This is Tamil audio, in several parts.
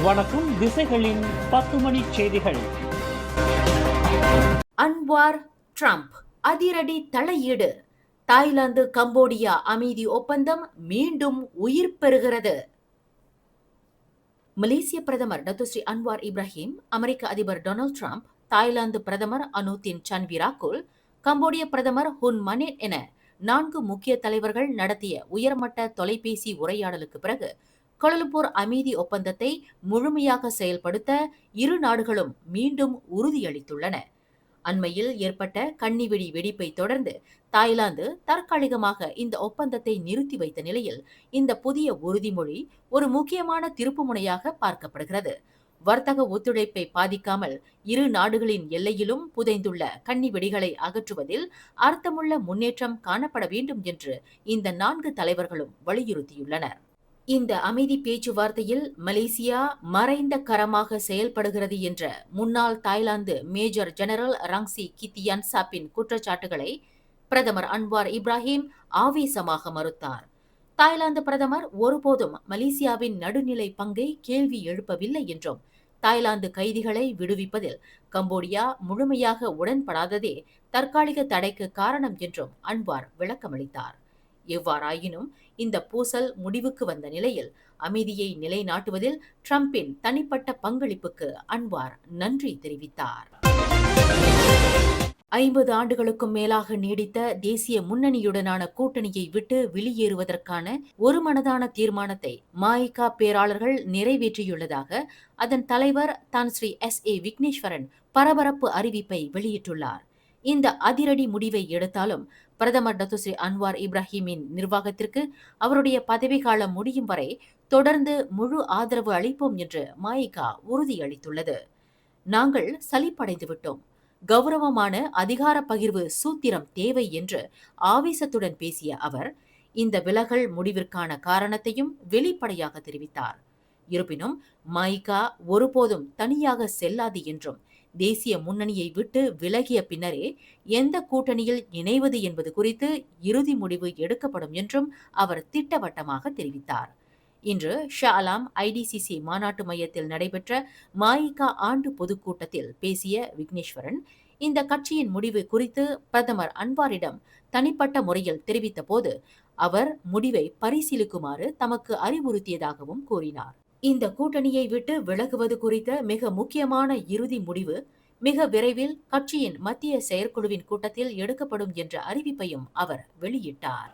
வணக்கம். திசைகளின் 10 மணி செய்திகள். அன்வார் ட்ரம்ப் அதிரடி தலையீடு. தாய்லாந்து கம்போடியா அமைதி ஒப்பந்தம் மீண்டும் உயிர் பெறுகிறது. மலேசிய பிரதமர் டத்துஸ்ரீ அன்வார் இப்ராஹிம், அமெரிக்க அதிபர் டொனால்ட் ட்ரம்ப், தாய்லாந்து பிரதமர் அனுதின் சன்விராகுல், கம்போடிய பிரதமர் ஹுன் மனேட் என 4 முக்கிய தலைவர்கள் நடத்திய உயர்மட்ட தொலைபேசி உரையாடலுக்கு பிறகு கோலாலம்பூர் அமைதி ஒப்பந்தத்தை முழுமையாக செயல்படுத்த இரு நாடுகளும் மீண்டும் உறுதியளித்துள்ளன. அண்மையில் ஏற்பட்ட கன்னிவெடி வெடிப்பை தொடர்ந்து தாய்லாந்து தற்காலிகமாக இந்த ஒப்பந்தத்தை நிறுத்தி வைத்த நிலையில் இந்த புதிய உறுதிமொழி ஒரு முக்கியமான திருப்புமுனையாக பார்க்கப்படுகிறது. வர்த்தக ஒத்துழைப்பை பாதிக்காமல் இரு நாடுகளின் எல்லையிலும் புதைந்துள்ள கன்னிவெடிகளை அகற்றுவதில் அர்த்தமுள்ள முன்னேற்றம் காணப்பட வேண்டும் என்று இந்த 4 தலைவர்களும் வலியுறுத்தியுள்ளனர். இந்த அமைதி பேச்சுவார்த்தையில் மலேசியா மறைந்த கரமாக செயல்படுகிறது என்ற முன்னாள் தாய்லாந்து மேஜர் ஜெனரல் ரங்சி கித்தியான்சாப்பின் குற்றச்சாட்டுகளை பிரதமர் அன்வார் இப்ராஹிம் ஆவேசமாக மறுத்தார். தாய்லாந்து பிரதமர் ஒருபோதும் மலேசியாவின் நடுநிலை பங்கை கேள்வி எழுப்பவில்லை என்றும், தாய்லாந்து கைதிகளை விடுவிப்பதில் கம்போடியா முழுமையாக உடன்படாததே தற்காலிக தடைக்கு காரணம் என்றும் அன்வார் விளக்கமளித்தார். எவ்வாறாயினும் இந்த பூசல் முடிவுக்கு வந்த நிலையில் அமைதியை நிலைநாட்டுவதில் ட்ரம்பின் தனிப்பட்ட பங்களிப்புக்கு அன்வார் நன்றி தெரிவித்தார். 50 ஆண்டுகளுக்கும் மேலாக நீடித்த தேசிய முன்னணியுடனான கூட்டணியை விட்டு வெளியேறுவதற்கான ஒருமனதான தீர்மானத்தை மஇகா பேராளர்கள் நிறைவேற்றியுள்ளதாக அதன் தலைவர் தான் ஸ்ரீ SA விக்னேஸ்வரன் பரபரப்பு அறிவிப்பை வெளியிட்டுள்ளார். இந்த அதிரடி முடிவை எடுத்தாலும் பிரதமர் டத்துஸ்ரீ அன்வார் இப்ராஹிமின் நிர்வாகத்திற்கு அவருடைய பதவிக்காலம் முடியும் வரை தொடர்ந்து முழு ஆதரவு அளிப்போம் என்று மஇகா உறுதியளித்துள்ளது. நாங்கள் சலிப்படைந்து விட்டோம். கௌரவமான அதிகார பகிர்வு சூத்திரம் தேவை என்று ஆவேசத்துடன் பேசிய அவர் இந்த விலகல் முடிவிற்கான காரணத்தையும் வெளிப்படையாக தெரிவித்தார். இருப்பினும் மஇகா ஒருபோதும் தனியாக செல்லாது என்றும், தேசிய முன்னணியை விட்டு விலகிய பின்னரே எந்த கூட்டணியில் இணைவது என்பது குறித்து இறுதி முடிவு எடுக்கப்படும் என்றும் அவர் திட்டவட்டமாக தெரிவித்தார். இன்று ஷா அலாம் IDCC மாநாட்டு மையத்தில் நடைபெற்ற மஇகா ஆண்டு பொதுக்கூட்டத்தில் பேசிய விக்னேஸ்வரன், இந்த கட்சியின் முடிவு குறித்து பிரதமர் அன்வாரிடம் தனிப்பட்ட முறையில் தெரிவித்த போது அவர் முடிவை பரிசீலிக்குமாறு தமக்கு அறிவுறுத்தியதாகவும் கூறினார். இந்த கூட்டணியை விட்டு விலகுவது குறித்த மிக முக்கியமான இறுதி முடிவு மிக விரைவில் கட்சியின் மத்திய செயற்குழுவின் கூட்டத்தில் எடுக்கப்படும் என்ற அறிவிப்பையும் அவர் வெளியிட்டார்.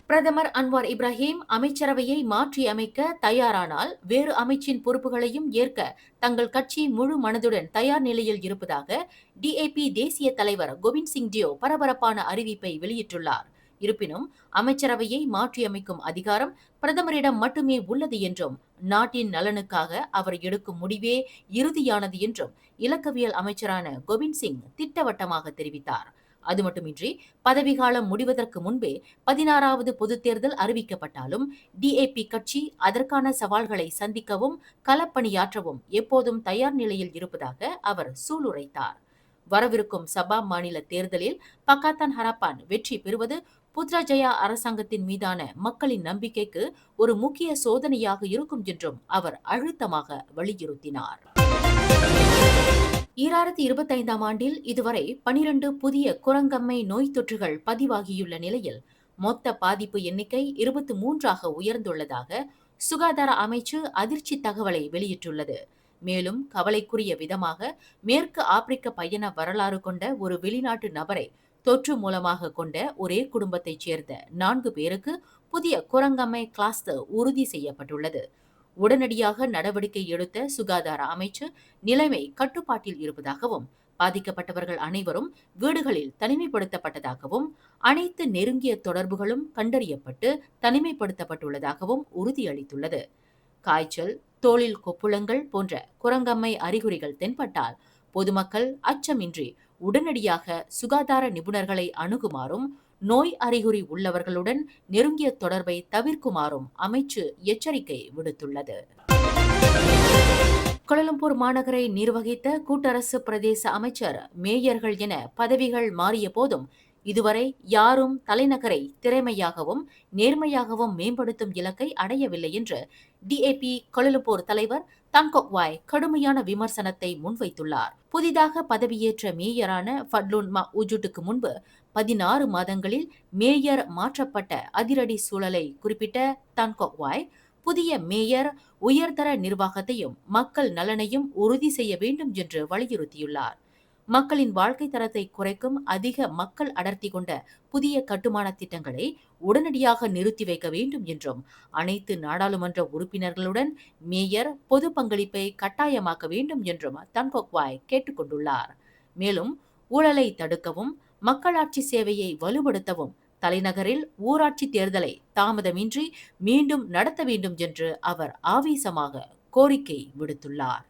பிரதமர் அன்வார் இப்ராஹிம் அமைச்சரவையை மாற்றி அமைக்க தயாரானால் வேறு அமைச்சின் பொறுப்புகளையும் ஏற்க தங்கள் கட்சி முழு மனதுடன் தயார் நிலையில் இருப்பதாக DAP தேசிய தலைவர் கோவிந்த் சிங் டியோ பரபரப்பான அறிவிப்பை வெளியிட்டுள்ளார். இருப்பினும் அமைச்சரவையை மாற்றியமைக்கும் அதிகாரம் பிரதமரிடம் மட்டுமே உள்ளது என்றும், நாட்டின் நலனுக்காக அவர் எடுக்கும் முடிவே இறுதியானது என்றும் இலக்கவியல் அமைச்சரான கோவிந்த் சிங் திட்டவட்டமாக தெரிவித்தார். அது மட்டுமின்றி பதவிக்காலம் முடிவதற்கு முன்பே 16வது பொதுத் தேர்தல் அறிவிக்கப்பட்டாலும் DAP கட்சி அதற்கான சவால்களை சந்திக்கவும் களப்பணியாற்றவும் எப்போதும் தயார் நிலையில் இருப்பதாக அவர் சூளுரைத்தார். வரவிருக்கும் சபா மாநில தேர்தலில் பக்காத்தான் ஹராப்பான் வெற்றி பெறுவது புத்ராஜயா அரசாங்கத்தின் மீதான மக்களின் நம்பிக்கைக்கு ஒரு முக்கிய சோதனையாக இருக்கும் என்றும் அவர் அழுத்தமாக வலியுறுத்தினார். 2025ஆம் ஆண்டில் இதுவரை 12 புதிய குரங்கம்மை நோய் தொற்றுகள் பதிவாகியுள்ள நிலையில் மொத்த பாதிப்பு எண்ணிக்கை 23ஆக உயர்ந்துள்ளதாக சுகாதார அமைச்சு அதிர்ச்சி தகவலை வெளியிட்டுள்ளது. மேலும் கவலைக்குரிய விதமாக மேற்கு ஆப்பிரிக்க பயண வரலாறு கொண்ட ஒரு வெளிநாட்டு நபரை தொற்று மூலமாக கொண்ட ஒரே குடும்பத்தைச் சேர்ந்த 4 பேருக்கு புதிய குரங்கம்மை கிளஸ்டர் உறுதி செய்யப்பட்டுள்ளது. உடனடியாக நடவடிக்கை எடுத்த சுகாதார அமைச்சு நிலைமை கட்டுப்பாட்டில் இருப்பதாகவும், பாதிக்கப்பட்டவர்கள் அனைவரும் வீடுகளில் தனிமைப்படுத்தப்பட்டதாகவும், அனைத்து நெருங்கிய தொடர்புகளும் கண்டறியப்பட்டு தனிமைப்படுத்தப்பட்டுள்ளதாகவும் உறுதியளித்துள்ளது. காய்ச்சல், தோளில் கொப்புளங்கள் போன்ற குரங்கம்மை அறிகுறிகள் தென்பட்டால் பொதுமக்கள் அச்சமின்றி உடனடியாக சுகாதார நிபுணர்களை அணுகுமாறும், நோய் அறிகுறி உள்ளவர்களுடன் நெருங்கிய தொடர்பை தவிர்க்குமாறும் அமைச்சு எச்சரிக்கை விடுத்துள்ளது. கோலாலம்பூர் மாநகரை நிர்வகித்த கூட்டரசு பிரதேச அமைச்சர், மேயர்கள் என பதவிகள் மாறிய போதும் இதுவரை யாரும் தலைநகரை திறமையாகவும் நேர்மையாகவும் மேம்படுத்தும் இலக்கை அடையவில்லை என்று டிஏபி கோலாலம்பூர் தலைவர் தான் கொக் வாய் கடுமையான விமர்சனத்தை முன்வைத்துள்ளார். புதிதாக பதவியேற்ற மேயரான ஃபட்லுன் மா உஜுட்டுக்கு முன்பு 16 மாதங்களில் மேயர் மாற்றப்பட்ட அதிரடி சூழலை குறிப்பிட்ட தான் கொக் வாய், புதிய மேயர் உயர்தர நிர்வாகத்தையும் மக்கள் நலனையும் உறுதி செய்ய வேண்டும் என்று வலியுறுத்தியுள்ளார். மக்களின் வாழ்க்கை தரத்தை குறைக்கும் அதிக மக்கள் அடர்த்தி கொண்ட புதிய கட்டுமான திட்டங்களை உடனடியாக நிறுத்தி வைக்க வேண்டும் என்றும், அனைத்து நாடாளுமன்ற உறுப்பினர்களுடன் மேயர் பொது பங்களிப்பை கட்டாயமாக்க வேண்டும் என்றும் தான் கொக் வாய் கேட்டுக் கொண்டுள்ளார். மேலும் ஊழலை தடுக்கவும் மக்களாட்சி சேவையை வலுப்படுத்தவும் தலைநகரில் ஊராட்சி தேர்தலை தாமதமின்றி மீண்டும் நடத்த வேண்டும் என்று அவர் ஆவேசமாக கோரிக்கை விடுத்துள்ளார்.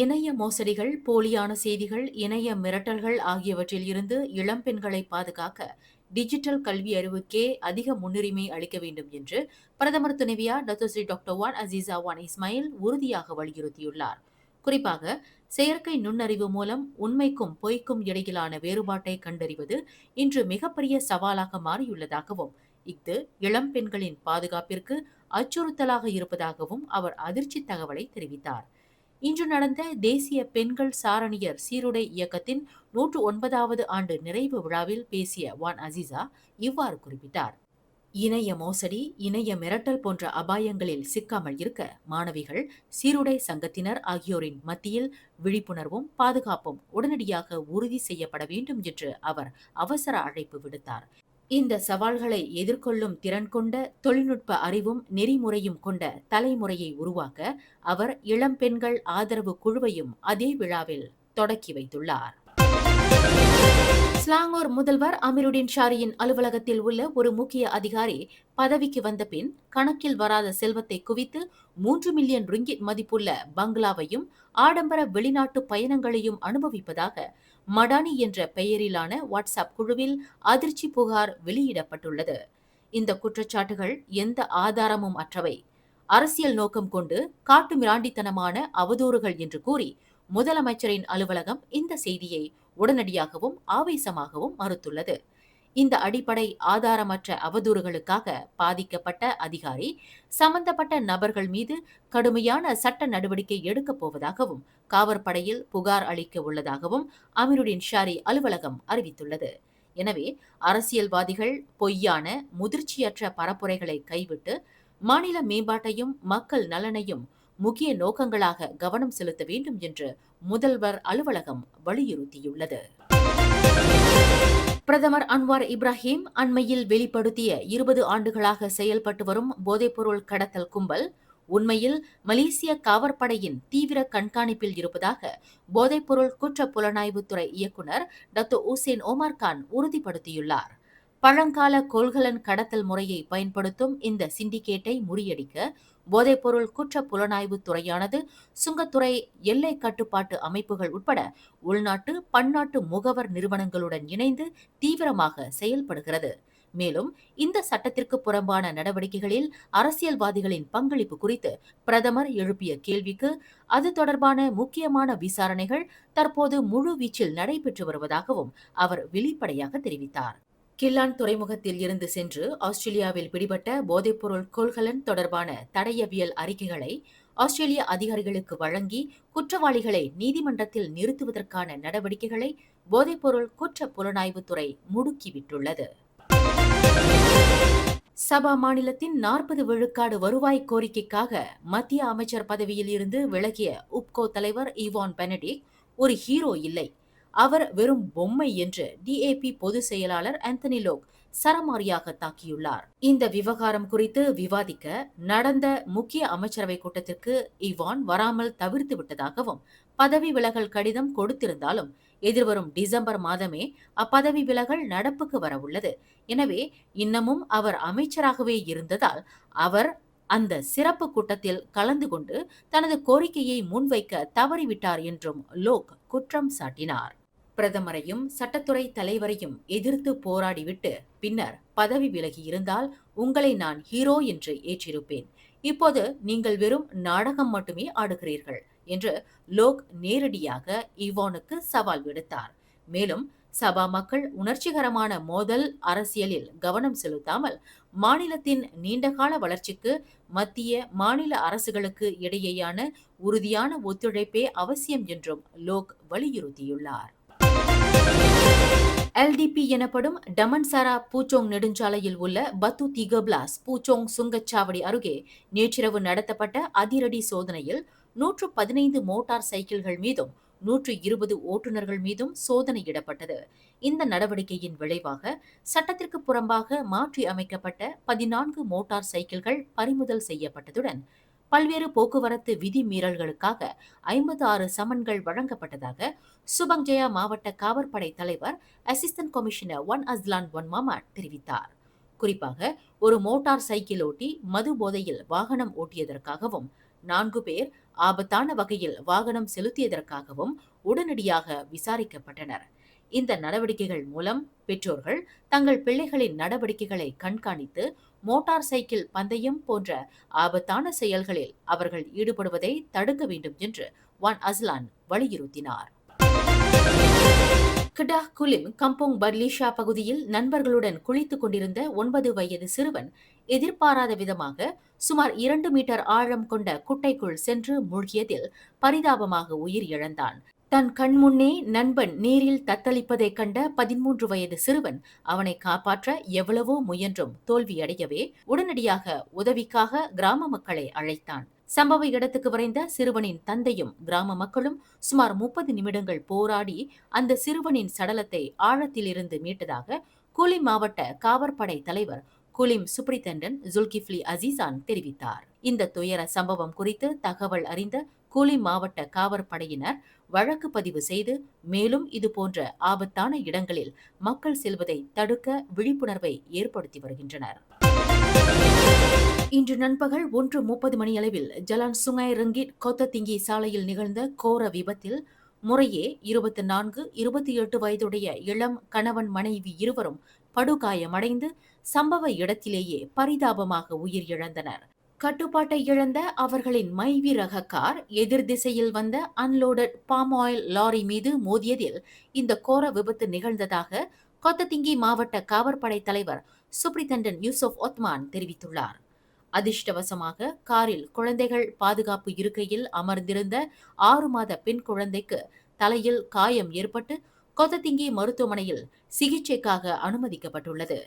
இணைய மோசடிகள், போலியான செய்திகள், இணைய மிரட்டல்கள் ஆகியவற்றில் இருந்து இளம்பெண்களை பாதுகாக்க டிஜிட்டல் கல்வி அறிவுக்கே அதிக முன்னுரிமை அளிக்க வேண்டும் என்று பிரதமர் துணைவியார் டாக்டர் வான் அசீசா வான் இஸ்மாயில் உறுதியாக வலியுறுத்தியுள்ளார். குறிப்பாக செயற்கை நுண்ணறிவு மூலம் உண்மைக்கும் பொய்க்கும் இடையிலான வேறுபாட்டை கண்டறிவது இன்று மிகப்பெரிய சவாலாக மாறியுள்ளதாகவும், இஃது இளம் பெண்களின் பாதுகாப்பிற்கு அச்சுறுத்தலாக இருப்பதாகவும் அவர் அதிர்ச்சி தகவலை தெரிவித்தார். இன்று நடந்த தேசிய பெண்கள் சாரணியர் சீருடை இயக்கத்தின் 109வது ஆண்டு நிறைவு விழாவில் பேசிய வான் அசீசா இவ்வாறு குறிப்பிட்டார். இணைய மோசடி, இணைய மிரட்டல் போன்ற அபாயங்களில் சிக்காமல் இருக்க மாணவிகள், சீருடை சங்கத்தினர் ஆகியோரின் மத்தியில் விழிப்புணர்வும் பாதுகாப்பும் உடனடியாக உறுதி செய்யப்பட வேண்டும் என்று அவர் அவசர அழைப்பு விடுத்தார். இந்த சவால்களை எதிர்கொள்ளும் திறன் கொண்ட, தொழில்நுட்ப அறிவும் நெறிமுறையும் கொண்ட தலைமுறையை உருவாக்க அவர் இளம்பெண்கள் ஆதரவு குழுவையும் அதே விழாவில் தொடக்கி வைத்துள்ளார். ஸ்லாங்கூர் முதல்வர் அமீருடின் ஷாரியின் அலுவலகத்தில் உள்ள ஒரு முக்கிய அதிகாரி பதவிக்கு வந்த பின் கணக்கில் வராத செல்வத்தை குவித்து 3 மில்லியன் ரிங்கிட் மதிப்புள்ள பங்களாவையும் ஆடம்பர வெளிநாட்டு பயணங்களையும் அனுபவிப்பதாக மடானி என்ற பெயரிலான வாட்ஸ்அப் குழுவில் அதிர்ச்சி புகார் வெளியிடப்பட்டுள்ளது. இந்த குற்றச்சாட்டுகள் எந்த ஆதாரமும் அற்றவை, அரசியல் நோக்கம் கொண்டு காட்டுமிராண்டித்தனமான அவதூறுகள் என்று கூறி முதலமைச்சரின் அலுவலகம் இந்த செய்தியை உடனடியாகவும் ஆவேசமாகவும் மறுத்துள்ளது. இந்த அடிப்படை ஆதாரமற்ற அவதூறுகளுக்காக பாதிக்கப்பட்ட அதிகாரி சம்பந்தப்பட்ட நபர்கள் மீது கடுமையான சட்ட நடவடிக்கை எடுக்கப் போவதாகவும், காவற்படையில் புகார் அளிக்க உள்ளதாகவும் அமீருடின் ஷாரி அலுவலகம் அறிவித்துள்ளது. எனவே அரசியல்வாதிகள் பொய்யான, முதிர்ச்சியற்ற பரப்புரைகளை கைவிட்டு மாநில மேம்பாட்டையும் மக்கள் நலனையும் முக்கிய நோக்கங்களாக கவனம் செலுத்த வேண்டும் என்று முதல்வர் அலுவலகம் வலியுறுத்தியுள்ளது. பிரதமர் அன்வார் இப்ராஹிம் அண்மையில் வெளிப்படுத்திய 20 ஆண்டுகளாக செயல்பட்டு வரும் போதைப்பொருள் கடத்தல் கும்பல் உண்மையில் மலேசிய காவற்படையின் தீவிர கண்காணிப்பில் இருப்பதாக போதைப்பொருள் குற்ற புலனாய்வுத்துறை இயக்குநர் டாக்டர் உசேன் ஓமர் கான் உறுதிப்படுத்தியுள்ளார். பழங்கால கொள்கலன் கடத்தல் முறையை பயன்படுத்தும் இந்த சிண்டிகேட்டை முறியடிக்க போதைப்பொருள் குற்ற புலனாய்வு துறையானது சுங்கத்துறை, எல்லை கட்டுப்பாட்டு அமைப்புகள் உட்பட உள்நாட்டு, பன்னாட்டு முகவர் நிறுவனங்களுடன் இணைந்து தீவிரமாக செயல்படுகிறது. மேலும் இந்த சட்டத்திற்கு புறம்பான நடவடிக்கைகளில் அரசியல்வாதிகளின் பங்களிப்பு குறித்து பிரதமர் எழுப்பிய கேள்விக்கு அது தொடர்பான முக்கியமான விசாரணைகள் தற்போது முழு வீச்சில் நடைபெற்று வருவதாகவும் அவர் வெளிப்படையாக தெரிவித்தார். கில்லான் துறைமுகத்தில் இருந்து சென்று ஆஸ்திரேலியாவில் பிடிபட்ட போதைப்பொருள் கொள்கலன் தொடர்பான தடயவியல் அறிக்கைகளை ஆஸ்திரேலிய அதிகாரிகளுக்கு வழங்கி குற்றவாளிகளை நீதிமன்றத்தில் நிறுத்துவதற்கான நடவடிக்கைகளை போதைப்பொருள் குற்ற புலனாய்வுத்துறை முடுக்கிவிட்டுள்ளது. சபா மாநிலத்தின் 40 விழுக்காடு வருவாய் கோரிக்கைக்காக மத்திய அமைச்சர் பதவியில் இருந்து விலகிய உப்கோ தலைவர் ஈவான் பெனடிக் ஒரு ஹீரோ இல்லை, அவர் வெறும் பொம்மை என்று டிஏபி பொதுச் செயலாளர் ஆந்தனி லோக் சரமாரியாக தாக்கியுள்ளார். இந்த விவகாரம் குறித்து விவாதிக்க நடந்த முக்கிய அமைச்சரவை கூட்டத்திற்கு ஈவான் வராமல் தவிர்த்து விட்டதாகவும், பதவி விலகல் கடிதம் கொடுத்திருந்தாலும் எதிர்வரும் டிசம்பர் மாதமே அப்பதவி விலகல் நடப்புக்கு வரவுள்ளது. எனவே இன்னமும் அவர் அமைச்சராகவே இருந்ததால் அவர் அந்த சிறப்பு கூட்டத்தில் கலந்து கொண்டு தனது கோரிக்கையை முன்வைக்க தவறிவிட்டார் என்றும் லோக் குற்றம் சாட்டினார். பிரதமரையும் சட்டத்துறை தலைவரையும் எதிர்த்து போராடிவிட்டு பின்னர் பதவி விலகி இருந்தால் உங்களை நான் ஹீரோ என்று ஏற்றிருப்பேன். இப்போது நீங்கள் வெறும் நாடகம் மட்டுமே ஆடுகிறீர்கள் என்று லோக் நேரடியாக ஈவானுக்கு சவால் விடுத்தார். மேலும் சபா மக்கள் உணர்ச்சிகரமான மோதல் அரசியலில் கவனம் செலுத்தாமல் மாநிலத்தின் நீண்டகால வளர்ச்சிக்கு மத்திய மாநில அரசுகளுக்கு இடையேயான உறுதியான ஒத்துழைப்பே அவசியம் என்றும் லோக் வலியுறுத்தியுள்ளார். எல்டிபி எனப்படும் டமன்சாரா பூச்சோங் நெடுஞ்சாலையில் உள்ள பத்து திகப்லாஸ் பூச்சோங் சுங்கச்சாவடி அருகே நேற்றிரவு நடத்தப்பட்ட அதிரடி சோதனையில் 115 மோட்டார் சைக்கிள்கள் மீதும் 120 ஓட்டுநர்கள் மீதும் சோதனையிடப்பட்டது. இந்த நடவடிக்கையின் விளைவாக சட்டத்திற்கு புறம்பாக மாற்றி அமைக்கப்பட்ட 14 மோட்டார் சைக்கிள்கள் பறிமுதல் செய்யப்பட்டதுடன் பல்வேறு போக்குவரத்து விதிமீறல்களுக்காக 56 சமன்கள் வழங்கப்பட்டதாக சுபங்ஜயா மாவட்ட காவற்படை தலைவர் assistant commissioner Wan Azlan Wan Mamat தெரிவித்தார். குறிப்பாக ஒரு மோட்டார் சைக்கிள் ஓட்டி மது போதையில் வாகனம் ஓட்டியதற்காகவும் 4 பேர் ஆபத்தான வகையில் வாகனம் செலுத்தியதற்காகவும் உடனடியாக விசாரிக்கப்பட்டனர். இந்த நடவடிக்கைகள் மூலம் பெற்றோர்கள் தங்கள் பிள்ளைகளின் நடவடிக்கைகளை கண்காணித்து மோட்டார் சைக்கிள் பந்தயம் போன்ற ஆபத்தான செயல்களில் அவர்கள் ஈடுபடுவதை தடுக்க வேண்டும் என்று ஒன் அஸ்லான் வலியுறுத்தினார். கிடாஹ் குலிம் கம்போங் பர்லிஷா பகுதியில் நண்பர்களுடன் குளித்துக் கொண்டிருந்த 9 வயது சிறுவன் எதிர்பாராத விதமாக சுமார் 2 மீட்டர் ஆழம் கொண்ட குட்டைக்குள் சென்று மூழ்கியதில் பரிதாபமாக உயிர் இழந்தான். தன் கண்முன்னே நண்பன் நீரில் தத்தளிப்பதைக் கண்ட 13 வயது சிறுவன் அவனை காப்பாற்ற எவ்வளவோ முயன்றும் தோல்வியடையவே உடனடியாக உதவிக்காக கிராம மக்களை அழைத்தான். சம்பவ இடத்துக்கு விரைந்த சிறுவனின் தந்தையும் கிராம மக்களும் சுமார் 30 நிமிடங்கள் போராடி அந்த சிறுவனின் சடலத்தை ஆழத்திலிருந்து மீட்டதாக குலிம் மாவட்ட காவற்படை தலைவர் குலிம் சூப்பரிண்டென்டன்ட் ஜுல்கிஃப்லி அசீசான் தெரிவித்தார். இந்த துயர சம்பவம் குறித்து தகவல் அறிந்த குலிம் மாவட்ட காவற்படையினர் வழக்கு பதிவு செய்து மேலும் இதுபோன்ற ஆபத்தான இடங்களில் மக்கள் செல்வதை தடுக்க விழிப்புணர்வை ஏற்படுத்தி வருகின்றனர். இன்று நண்பகல் 1:30 மணியளவில் ஜலான் சுங்காய் ரங்கிட் கொத்ததிங்கி சாலையில் நிகழ்ந்த கோர விபத்தில் முறையே 24, 28 வயதுடைய இளம் கணவன் மனைவி இருவரும் படுகாயமடைந்து சம்பவ இடத்திலேயே பரிதாபமாக உயிர் இழந்தனர். கட்டுப்பாட்டை இழந்த அவர்களின் மைவி ரக கார் எதிர் திசையில் வந்த அன்லோடட் பாம் ஆயில் லாரி மீது மோதியதில் இந்த கோர விபத்து நிகழ்ந்ததாக கொத்ததிங்கி மாவட்ட காவற்படை தலைவர் சூப்பரிண்டென்டன்ட் யூசுப் ஒத்மான் தெரிவித்துள்ளார். அதிர்ஷ்டவசமாக காரில் குழந்தைகள் பாதுகாப்பு இருக்கையில் அமர்ந்திருந்த 6 மாத பெண் குழந்தைக்கு தலையில் காயம் ஏற்பட்டு கொத்ததிங்கி மருத்துவமனையில் சிகிச்சைக்காக அனுமதிக்கப்பட்டுள்ளது.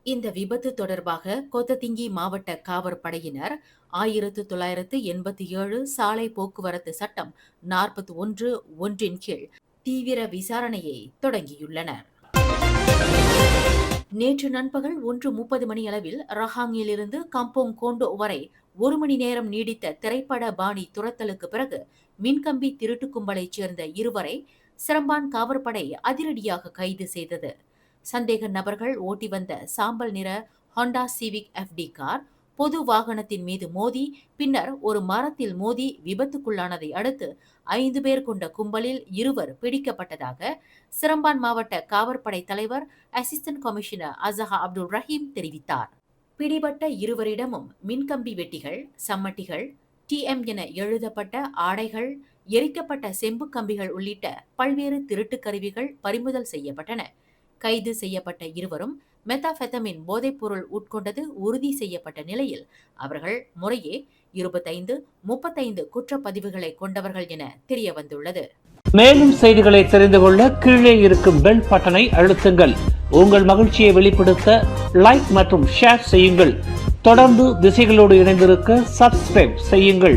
இந்த விபத்து தொடர்பாக கொத்ததிங்கி மாவட்ட காவற்படையினர் 1987 சாலை போக்குவரத்து சட்டம் 41(1) கீழ் தீவிர விசாரணையை தொடங்கியுள்ளனர். நேற்று நண்பகல் 1:30 மணியளவில் ரஹாங்கிலிருந்து கம்போங் கோண்டோ வரை 1 மணி நேரம் நீடித்த திரைப்பட பாணி துரத்தலுக்கு பிறகு மின்கம்பி திருட்டு கும்பலைச் சேர்ந்த 2 வரை சிரம்பான் காவற்படை அதிரடியாக கைது செய்தது. சந்தேக நபர்கள் ஓட்டி வந்த சாம்பல் நிற ஹோண்டா சிவிக் FD கார் பொது வாகனத்தின் மீது மோதி பின்னர் ஒரு மரத்தில் மோதி விபத்துக்குள்ளானதை அடுத்து 5 பேர் கொண்ட கும்பலில் 2 பிடிக்கப்பட்டதாக சிரம்பான் மாவட்ட காவற்படை தலைவர் அசிஸ்டன்ட் கமிஷனர் அசஹா அப்துல் ரஹீம் தெரிவித்தார். பிடிபட்ட 2 மின்கம்பி வெட்டிகள், சம்மட்டிகள், TM என எழுதப்பட்ட ஆடைகள், எரிக்கப்பட்ட செம்பு கம்பிகள் உள்ளிட்ட பல்வேறு திருட்டு கருவிகள் பறிமுதல் செய்யப்பட்டன. கைது செய்யப்பட்ட 2 மெத்தாபெத்தமின் போதைப்பொருள் உட்கொண்டது உறுதி செய்யப்பட்ட நிலையில் அவர்கள் முறையே 25, 35 குற்றப்பதிவுகளை கொண்டவர்கள் என தெரிய வந்துள்ளது. மேலும் செய்திகளை தெரிந்து கொள்ள கீழே இருக்கும் பெல் பட்டனை அழுத்துங்கள். உங்கள் மகிழ்ச்சியை வெளிப்படுத்த லைக் மற்றும் ஷேர் செய்யுங்கள். தொடர்ந்து திசைகளோடு இணைந்திருக்க சப்ஸ்கிரைப் செய்யுங்கள்.